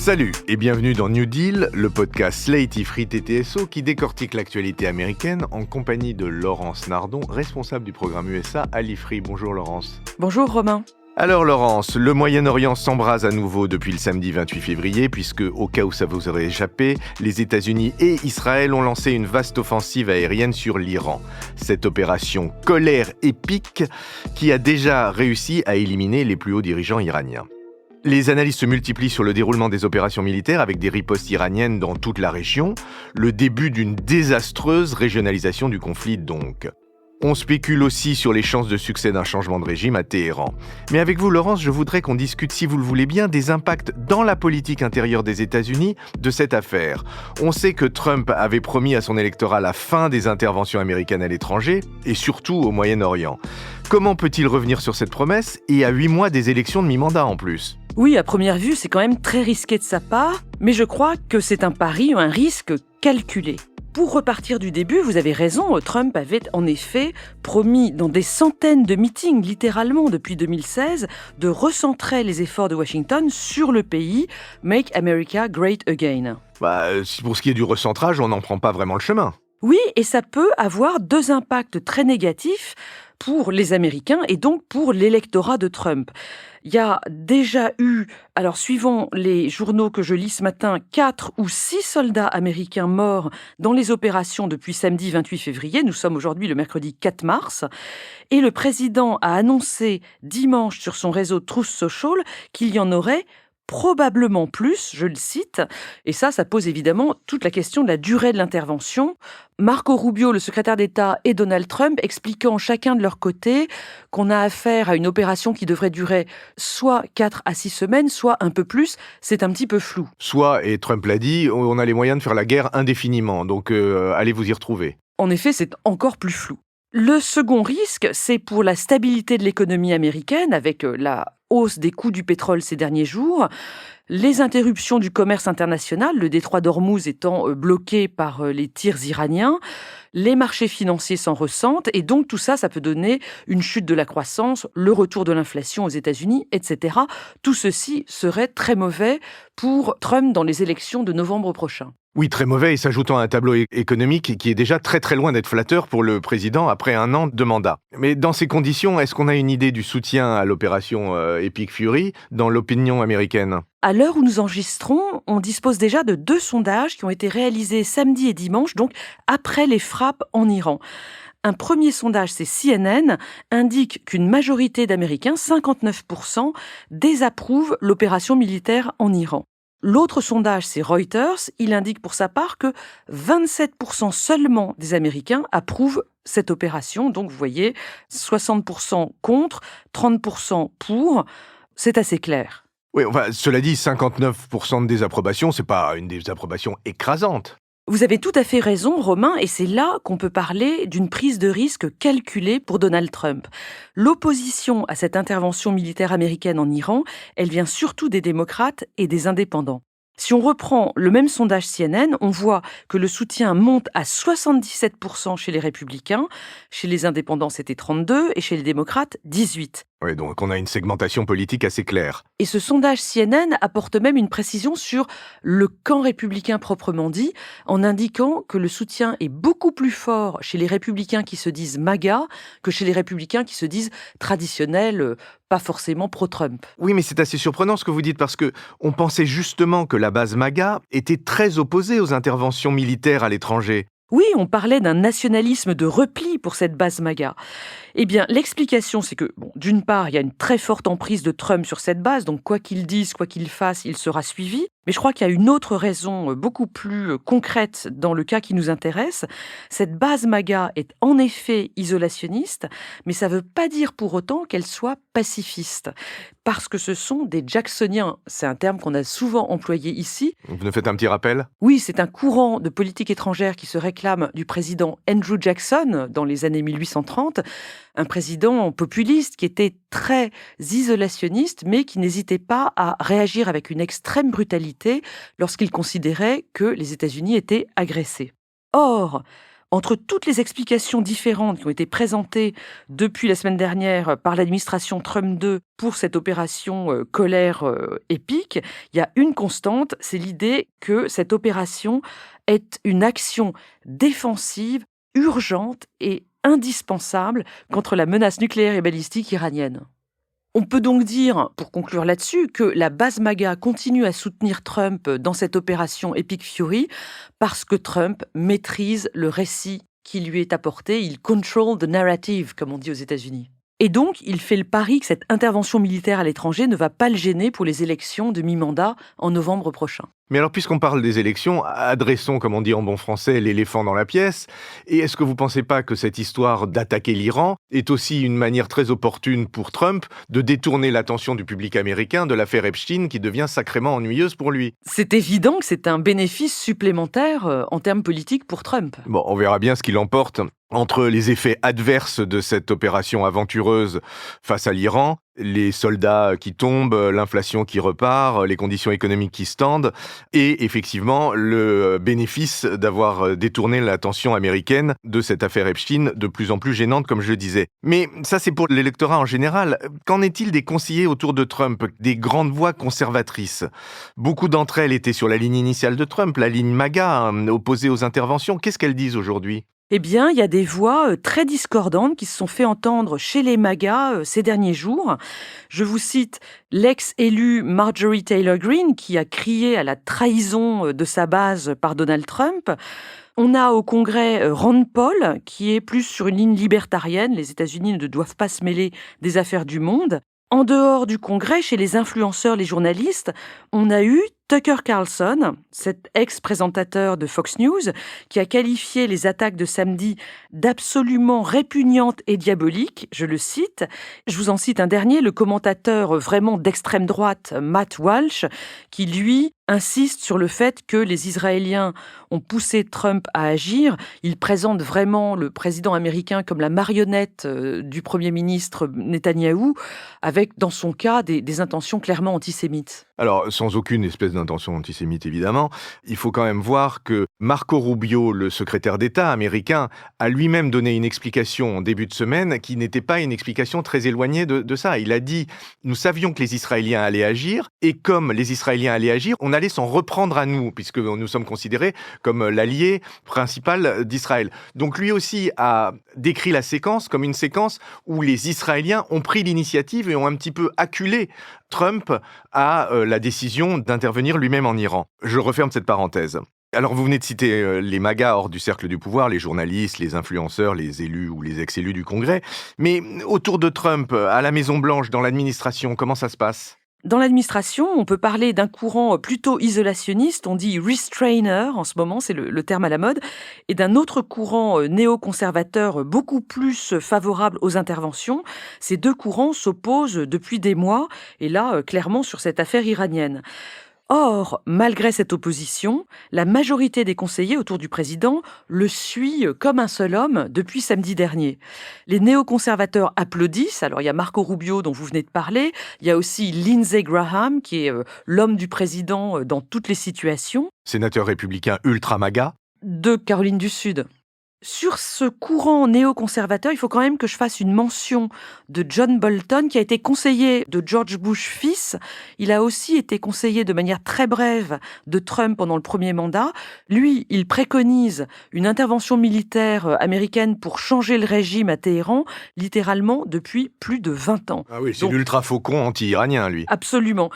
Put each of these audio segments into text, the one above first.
Salut et bienvenue dans New Deal, le podcast Slate Ifrit et TSO qui décortique l'actualité américaine en compagnie de Laurence Nardon, responsable du programme USA à l'Ifrit. Bonjour Laurence. Bonjour Romain. Alors Laurence, le Moyen-Orient s'embrase à nouveau depuis le samedi 28 février puisque, au cas où ça vous aurait échappé, les États-Unis et Israël ont lancé une vaste offensive aérienne sur l'Iran. Cette opération colère épique qui a déjà réussi à éliminer les plus hauts dirigeants iraniens. Les analyses se multiplient sur le déroulement des opérations militaires avec des ripostes iraniennes dans toute la région, le début d'une désastreuse régionalisation du conflit donc. On spécule aussi sur les chances de succès d'un changement de régime à Téhéran. Mais avec vous, Laurence, je voudrais qu'on discute, si vous le voulez bien, des impacts dans la politique intérieure des États-Unis de cette affaire. On sait que Trump avait promis à son électorat la fin des interventions américaines à l'étranger, et surtout au Moyen-Orient. Comment peut-il revenir sur cette promesse, et à 8 mois des élections de mi-mandat en plus ? Oui, à première vue, c'est quand même très risqué de sa part, mais je crois que c'est un pari ou un risque calculé. Pour repartir du début, vous avez raison, Trump avait en effet promis dans des centaines de meetings, littéralement depuis 2016, de recentrer les efforts de Washington sur le pays « Make America Great Again ». Pour ce qui est du recentrage, on n'en prend pas vraiment le chemin. Oui, et ça peut avoir deux impacts très négatifs pour les Américains et donc pour l'électorat de Trump. Il y a déjà eu, alors suivant les journaux que je lis ce matin, 4 ou 6 soldats américains morts dans les opérations depuis samedi 28 février. Nous sommes aujourd'hui le mercredi 4 mars. Et le président a annoncé dimanche sur son réseau Truth Social qu'il y en aurait probablement plus, je le cite, et ça pose évidemment toute la question de la durée de l'intervention. Marco Rubio, le secrétaire d'État, et Donald Trump expliquant chacun de leur côté qu'on a affaire à une opération qui devrait durer soit 4 à 6 semaines, soit un peu plus, c'est un petit peu flou. Soit, et Trump l'a dit, on a les moyens de faire la guerre indéfiniment, donc allez vous y retrouver. En effet, c'est encore plus flou. Le second risque, c'est pour la stabilité de l'économie américaine, avec la hausse des coûts du pétrole ces derniers jours, les interruptions du commerce international, le détroit d'Ormuz étant bloqué par les tirs iraniens, les marchés financiers s'en ressentent, et donc tout ça peut donner une chute de la croissance, le retour de l'inflation aux États-Unis, etc. Tout ceci serait très mauvais pour Trump dans les élections de novembre prochain. Oui, très mauvais, et s'ajoutant à un tableau économique qui est déjà très très loin d'être flatteur pour le président après un an de mandat. Mais dans ces conditions, est-ce qu'on a une idée du soutien à l'opération Epic Fury dans l'opinion américaine ? À l'heure où nous enregistrons, on dispose déjà de 2 sondages qui ont été réalisés samedi et dimanche, donc après les frappes en Iran. Un premier sondage, c'est CNN, indique qu'une majorité d'Américains, 59%, désapprouvent l'opération militaire en Iran. L'autre sondage, c'est Reuters. Il indique pour sa part que 27% seulement des Américains approuvent cette opération. Donc, vous voyez, 60% contre, 30% pour. C'est assez clair. Oui, cela dit, 59% de désapprobation, c'est pas une désapprobation écrasante. Vous avez tout à fait raison, Romain, et c'est là qu'on peut parler d'une prise de risque calculée pour Donald Trump. L'opposition à cette intervention militaire américaine en Iran, elle vient surtout des démocrates et des indépendants. Si on reprend le même sondage CNN, on voit que le soutien monte à 77% chez les républicains, chez les indépendants c'était 32% et chez les démocrates 18%. Oui, donc on a une segmentation politique assez claire. Et ce sondage CNN apporte même une précision sur le camp républicain proprement dit, en indiquant que le soutien est beaucoup plus fort chez les républicains qui se disent MAGA que chez les républicains qui se disent traditionnels, pas forcément pro-Trump. Oui, mais c'est assez surprenant ce que vous dites parce que on pensait justement que la base MAGA était très opposée aux interventions militaires à l'étranger. Oui, on parlait d'un nationalisme de repli pour cette base MAGA. Eh bien, l'explication, c'est que, d'une part, il y a une très forte emprise de Trump sur cette base, donc quoi qu'il dise, quoi qu'il fasse, il sera suivi. Mais je crois qu'il y a une autre raison beaucoup plus concrète dans le cas qui nous intéresse. Cette base MAGA est en effet isolationniste, mais ça ne veut pas dire pour autant qu'elle soit pacifiste. Parce que ce sont des Jacksoniens. C'est un terme qu'on a souvent employé ici. Vous nous faites un petit rappel ? Oui, c'est un courant de politique étrangère qui se réclame du président Andrew Jackson dans les années 1830. Un président populiste qui était très isolationniste, mais qui n'hésitait pas à réagir avec une extrême brutalité lorsqu'il considérait que les États-Unis étaient agressés. Or, Entre toutes les explications différentes qui ont été présentées depuis la semaine dernière par l'administration Trump 2 pour cette opération colère épique, il y a une constante, c'est l'idée que cette opération est une action défensive, urgente et indispensable contre la menace nucléaire et balistique iranienne. On peut donc dire, pour conclure là-dessus, que la base MAGA continue à soutenir Trump dans cette opération Epic Fury parce que Trump maîtrise le récit qui lui est apporté. Il control the narrative, comme on dit aux États-Unis. Et donc, il fait le pari que cette intervention militaire à l'étranger ne va pas le gêner pour les élections de mi-mandat en novembre prochain. Mais alors, puisqu'on parle des élections, adressons, comme on dit en bon français, l'éléphant dans la pièce. Et est-ce que vous ne pensez pas que cette histoire d'attaquer l'Iran est aussi une manière très opportune pour Trump de détourner l'attention du public américain de l'affaire Epstein qui devient sacrément ennuyeuse pour lui? C'est évident que c'est un bénéfice supplémentaire en termes politiques pour Trump. Bon, on verra bien ce qu'il emporte entre les effets adverses de cette opération aventureuse face à l'Iran, les soldats qui tombent, l'inflation qui repart, les conditions économiques qui se tendent, et effectivement le bénéfice d'avoir détourné l'attention américaine de cette affaire Epstein, de plus en plus gênante, comme je le disais. Mais ça, c'est pour l'électorat en général. Qu'en est-il des conseillers autour de Trump, des grandes voix conservatrices? Beaucoup d'entre elles étaient sur la ligne initiale de Trump, la ligne MAGA, opposée aux interventions. Qu'est-ce qu'elles disent aujourd'hui? Eh bien, il y a des voix très discordantes qui se sont fait entendre chez les MAGA ces derniers jours. Je vous cite l'ex-élue Marjorie Taylor Greene qui a crié à la trahison de sa base par Donald Trump. On a au Congrès Rand Paul qui est plus sur une ligne libertarienne. Les États-Unis ne doivent pas se mêler des affaires du monde. En dehors du Congrès, chez les influenceurs, les journalistes, on a eu Tucker Carlson, cet ex-présentateur de Fox News, qui a qualifié les attaques de samedi d'absolument répugnantes et diaboliques. Je le cite. Je vous en cite un dernier, le commentateur vraiment d'extrême droite, Matt Walsh, qui lui insiste sur le fait que les Israéliens ont poussé Trump à agir. Il présente vraiment le président américain comme la marionnette du Premier ministre Netanyahou, avec dans son cas des intentions clairement antisémites. Alors, sans aucune espèce d'intention antisémite, évidemment, il faut quand même voir que Marco Rubio, le secrétaire d'État américain, a lui-même donné une explication en début de semaine qui n'était pas une explication très éloignée de ça. Il a dit « Nous savions que les Israéliens allaient agir, et comme les Israéliens allaient agir, on allait s'en reprendre à nous, puisque nous sommes considérés comme l'allié principal d'Israël. » Donc lui aussi a décrit la séquence comme une séquence où les Israéliens ont pris l'initiative et ont un petit peu acculé Trump à la décision d'intervenir lui-même en Iran. Je referme cette parenthèse. Alors vous venez de citer les MAGA hors du cercle du pouvoir, les journalistes, les influenceurs, les élus ou les ex-élus du Congrès. Mais autour de Trump, à la Maison-Blanche, dans l'administration, comment ça se passe ? Dans l'administration, on peut parler d'un courant plutôt isolationniste, on dit restrainer en ce moment, c'est le terme à la mode, et d'un autre courant néoconservateur beaucoup plus favorable aux interventions. Ces deux courants s'opposent depuis des mois, et là, clairement, sur cette affaire iranienne. Or, malgré cette opposition, la majorité des conseillers autour du président le suit comme un seul homme depuis samedi dernier. Les néoconservateurs applaudissent. Alors, il y a Marco Rubio dont vous venez de parler. Il y a aussi Lindsey Graham, qui est l'homme du président dans toutes les situations. Sénateur républicain ultra-MAGA. De Caroline du Sud. Sur ce courant néoconservateur, il faut quand même que je fasse une mention de John Bolton, qui a été conseiller de George Bush fils. Il a aussi été conseiller de manière très brève de Trump pendant le premier mandat. Lui, il préconise une intervention militaire américaine pour changer le régime à Téhéran, littéralement depuis plus de 20 ans. Ah oui, c'est l'ultra-faucon anti-iranien, lui. Absolument.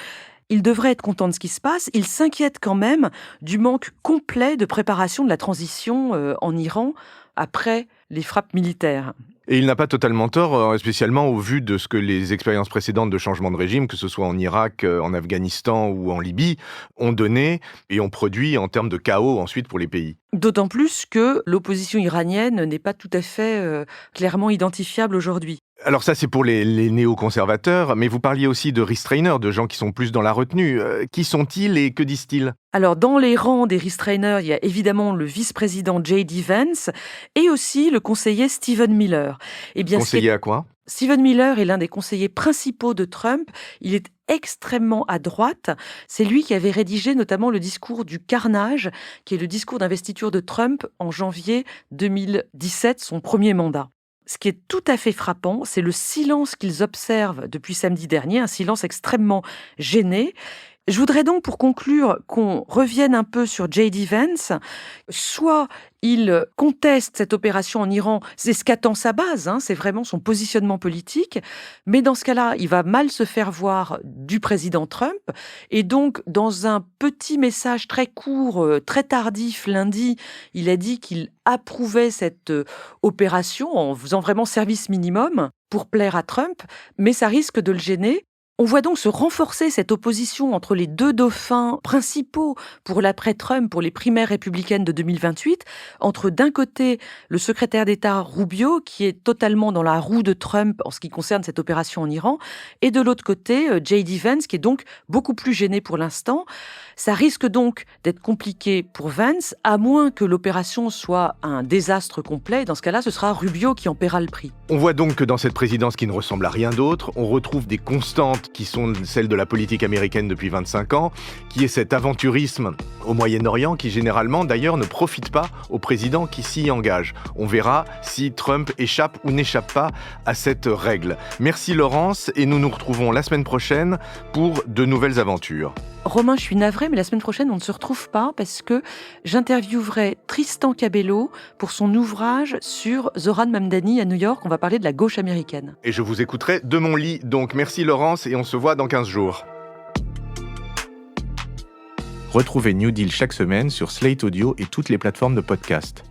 Il devrait être content de ce qui se passe. Il s'inquiète quand même du manque complet de préparation de la transition en Iran après les frappes militaires. Et il n'a pas totalement tort, spécialement au vu de ce que les expériences précédentes de changement de régime, que ce soit en Irak, en Afghanistan ou en Libye, ont donné et ont produit en termes de chaos ensuite pour les pays. D'autant plus que l'opposition iranienne n'est pas tout à fait clairement identifiable aujourd'hui. Alors ça, c'est pour les néoconservateurs, mais vous parliez aussi de restrainers, de gens qui sont plus dans la retenue. Qui sont-ils et que disent-ils? Alors, dans les rangs des restrainers, il y a évidemment le vice-président J.D. Vance et aussi le conseiller Stephen Miller. Eh bien, Conseiller à quoi? Stephen Miller est l'un des conseillers principaux de Trump. Il est extrêmement à droite. C'est lui qui avait rédigé notamment le discours du carnage, qui est le discours d'investiture de Trump en janvier 2017, son premier mandat. Ce qui est tout à fait frappant, c'est le silence qu'ils observent depuis samedi dernier, un silence extrêmement gêné. Je voudrais donc, pour conclure, qu'on revienne un peu sur J.D. Vance. Soit il conteste cette opération en Iran, c'est ce qu'attend sa base, c'est vraiment son positionnement politique, mais dans ce cas-là, il va mal se faire voir du président Trump, et donc, dans un petit message très court, très tardif, lundi, il a dit qu'il approuvait cette opération en faisant vraiment service minimum pour plaire à Trump, mais ça risque de le gêner. On voit donc se renforcer cette opposition entre les deux dauphins principaux pour l'après-Trump, pour les primaires républicaines de 2028, entre d'un côté le secrétaire d'État Rubio, qui est totalement dans la roue de Trump en ce qui concerne cette opération en Iran, et de l'autre côté J.D. Vance, qui est donc beaucoup plus gêné pour l'instant. Ça risque donc d'être compliqué pour Vance, à moins que l'opération soit un désastre complet. Dans ce cas-là, ce sera Rubio qui en paiera le prix. On voit donc que dans cette présidence qui ne ressemble à rien d'autre, on retrouve des constantes qui sont celles de la politique américaine depuis 25 ans, qui est cet aventurisme au Moyen-Orient qui généralement d'ailleurs ne profite pas au président qui s'y engage. On verra si Trump échappe ou n'échappe pas à cette règle. Merci Laurence et nous nous retrouvons la semaine prochaine pour de nouvelles aventures. Romain, je suis navrée, mais la semaine prochaine, on ne se retrouve pas parce que j'interviewerai Tristan Cabello pour son ouvrage sur Zohran Mamdani à New York. On va parler de la gauche américaine. Et je vous écouterai de mon lit. Donc merci Laurence et on se voit dans 15 jours. Retrouvez New Deal chaque semaine sur Slate Audio et toutes les plateformes de podcast.